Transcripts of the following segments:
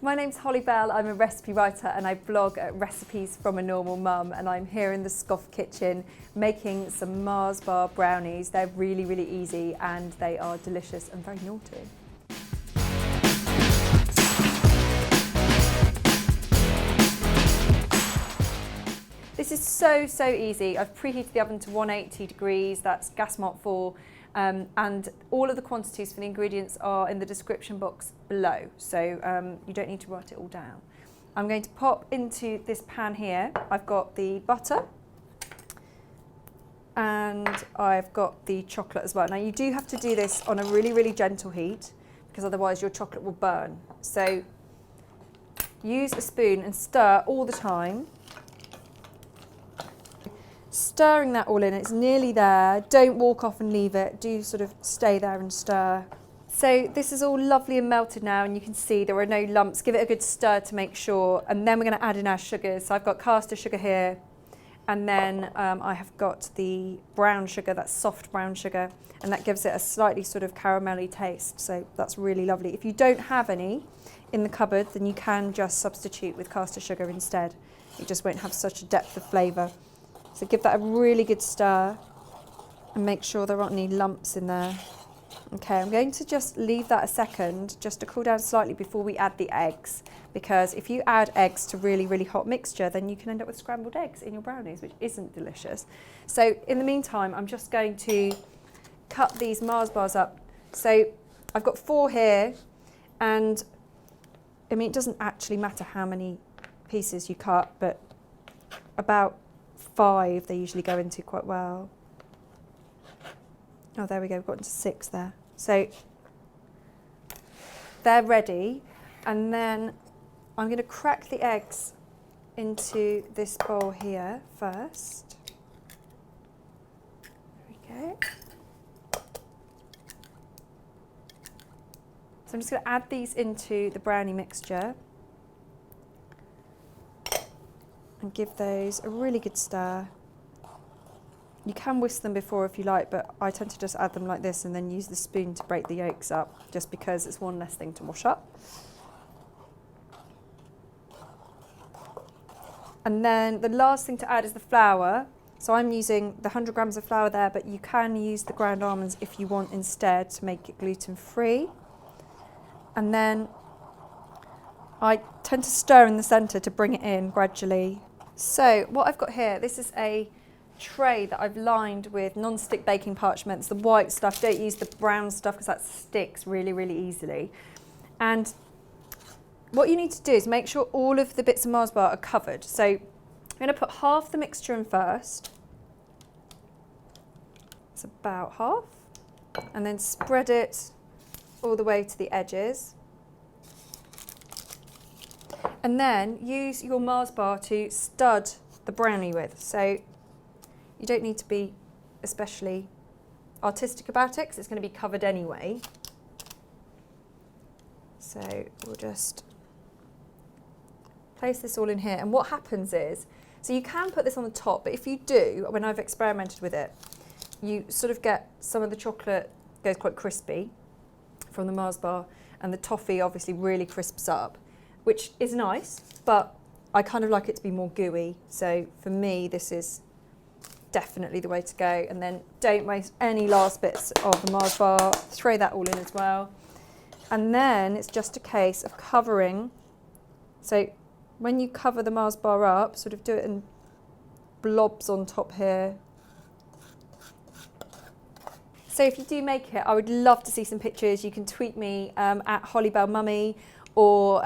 My name's Holly Bell, I'm a recipe writer and I blog at Recipes from a Normal Mum, and I'm here in the Scoff kitchen making some Mars bar brownies. They're really, really easy and they are delicious and very naughty. This is so easy. I've preheated the oven to 180 degrees, that's gas mark 4. And all of the quantities for the ingredients are in the description box below, so you don't need to write it all down. I'm going to pop into this pan here. I've got the butter and I've got the chocolate as well. Now you do have to do this on a really gentle heat because otherwise your chocolate will burn. So use a spoon and stir all the time. Stirring that all in, it's nearly there. Don't walk off and leave it. Do sort of stay there and stir. So this is all lovely and melted now, and you can see there are no lumps. Give it a good stir to make sure, and then we're going to add in our sugars. So I've got castor sugar here, and then I have got the brown sugar, that's soft brown sugar, and that gives it a slightly sort of caramelly taste. So that's really lovely. If you don't have any in the cupboard, then you can just substitute with castor sugar instead. It just won't have such a depth of flavour. So give that a really good stir and make sure there aren't any lumps in there. Okay, I'm going to just leave that a second just to cool down slightly before we add the eggs, because if you add eggs to really hot mixture, then you can end up with scrambled eggs in your brownies, which isn't delicious. So in the meantime, I'm just going to cut these Mars bars up. So I've got 4 here, and I mean, it doesn't actually matter how many pieces you cut, but about 5 they usually go into quite well. Oh, there we go, we've got into 6 there. So they're ready, and then I'm going to crack the eggs into this bowl here first. There we go. So I'm just going to add these into the brownie mixture and give those a really good stir. You can whisk them before if you like, but I tend to just add them like this and then use the spoon to break the yolks up, just because it's one less thing to wash up. And then the last thing to add is the flour. So I'm using the 100 grams of flour there, but you can use the ground almonds if you want instead to make it gluten-free. And then I tend to stir in the centre to bring it in gradually. So what I've got here, this is a tray that I've lined with non-stick baking parchments, the white stuff. Don't use the brown stuff because that sticks really easily. And what you need to do is make sure all of the bits of Mars bar are covered. So I'm going to put half the mixture in first. It's about half. And then spread it all the way to the edges. And then use your Mars bar to stud the brownie with. So you don't need to be especially artistic about it because it's going to be covered anyway. So we'll just place this all in here. And what happens is, so you can put this on the top, but if you do, when I've experimented with it, you sort of get some of the chocolate goes quite crispy from the Mars bar, and the toffee obviously really crisps up, which is nice, but I kind of like it to be more gooey. So for me, this is definitely the way to go. And then don't waste any last bits of the Mars bar, throw that all in as well. And then it's just a case of covering. So when you cover the Mars bar up, sort of do it in blobs on top here. So if you do make it, I would love to see some pictures. You can tweet me at hollybellmummy, or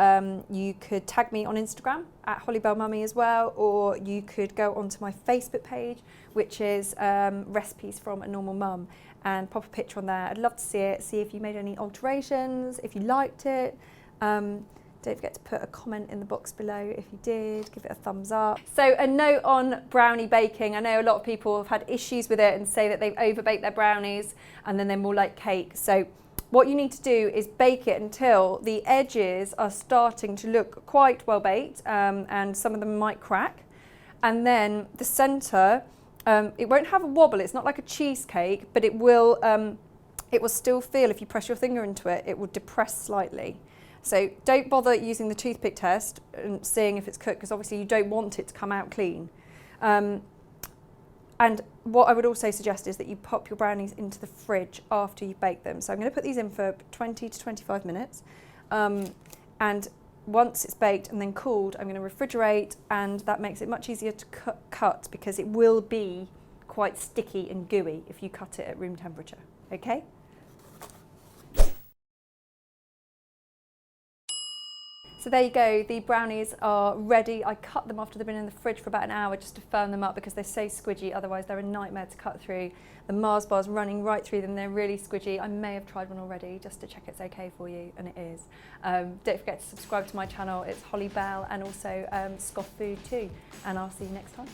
you could tag me on Instagram at hollybellmummy as well, or you could go onto my Facebook page, which is Recipes from a Normal Mum, and pop a picture on there. I'd love to see it, see if you made any alterations, if you liked it. Don't forget to put a comment in the box below if you did, give it a thumbs up. So a note on brownie baking. I know a lot of people have had issues with it and say that they've overbaked their brownies and then they're more like cake. So what you need to do is bake it until the edges are starting to look quite well baked, and some of them might crack. And then the centre, it won't have a wobble. It's not like a cheesecake, but it will still feel, if you press your finger into it, it will depress slightly. So don't bother using the toothpick test and seeing if it's cooked, because obviously you don't want it to come out clean. And what I would also suggest is that you pop your brownies into the fridge after you bake them. So I'm going to put these in for 20 to 25 minutes. And once it's baked and then cooled, I'm going to refrigerate, and that makes it much easier to cut, because it will be quite sticky and gooey if you cut it at room temperature. Okay? So there you go, the brownies are ready. I cut them after they've been in the fridge for about an hour just to firm them up, because they're so squidgy, otherwise they're a nightmare to cut through. The Mars bar's running right through them, they're really squidgy. I may have tried one already just to check it's okay for you, and it is. Don't forget to subscribe to my channel, it's Holly Bell, and also Scoff Food too, and I'll see you next time.